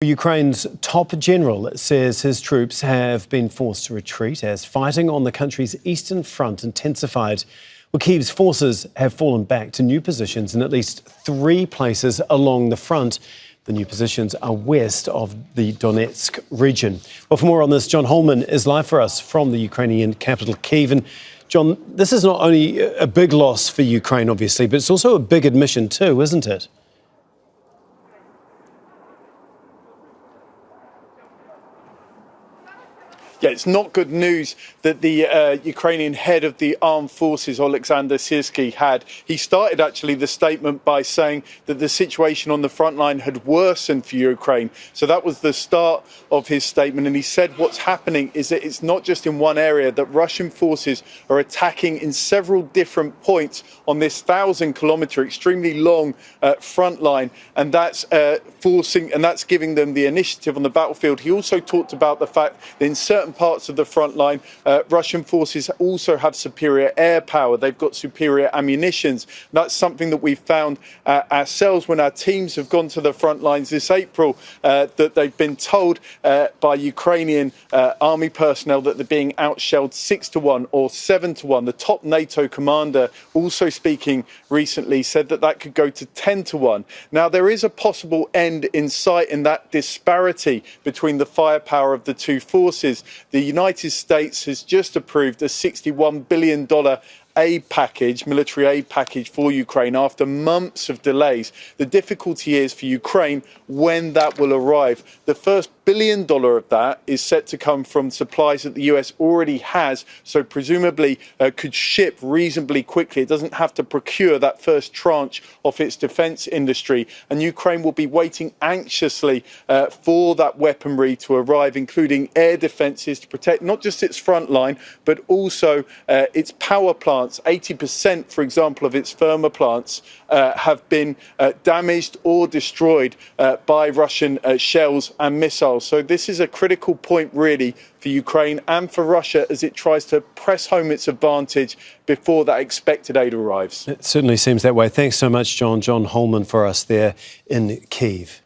Ukraine's top general says his troops have been forced to retreat as fighting on the country's eastern front intensified. Well, Kyiv's forces have fallen back to new positions in at least 3 places along the front. The new positions are west of the Donetsk region. Well, for more on this, John Holman is live for us from the Ukrainian capital, Kyiv. And John, this is not only a big loss for Ukraine, obviously, but it's also a big admission too, isn't it? Yeah, it's not good news that the Ukrainian head of the armed forces, Alexander Syrskyi, had. He started actually the statement by saying that the situation on the front line had worsened for Ukraine. So that was the start of his statement. And he said what's happening is that it's not just in one area, that Russian forces are attacking in several different points on this 1,000-kilometer, extremely long front line. And that's that's giving them the initiative on the battlefield. He also talked about the fact that in certain parts of the front line, Russian forces also have superior air power. They've got superior ammunitions. That's something that we found ourselves when our teams have gone to the front lines this April, that they've been told by Ukrainian army personnel that they're being outshelled 6-1 or 7-1. The top NATO commander, also speaking recently, said that that could go to 10-1. Now, there is a possible end in sight in that disparity between the firepower of the two forces. The United States has just approved a $61 billion military aid package for Ukraine after months of delays. The difficulty is for Ukraine when that will arrive. The first $1 billion of that is set to come from supplies that the US already has, so presumably could ship reasonably quickly. It doesn't have to procure that first tranche of its defense industry, and Ukraine will be waiting anxiously for that weaponry to arrive, including air defenses to protect not just its front line, but also its power plants. 80%, for example, of its thermal plants have been damaged or destroyed by Russian shells and missiles. So this is a critical point, really, for Ukraine and for Russia as it tries to press home its advantage before that expected aid arrives. It certainly seems that way. Thanks so much, John. John Holman for us there in Kyiv.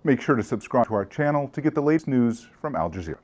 Make sure to subscribe to our channel to get the latest news from Al Jazeera.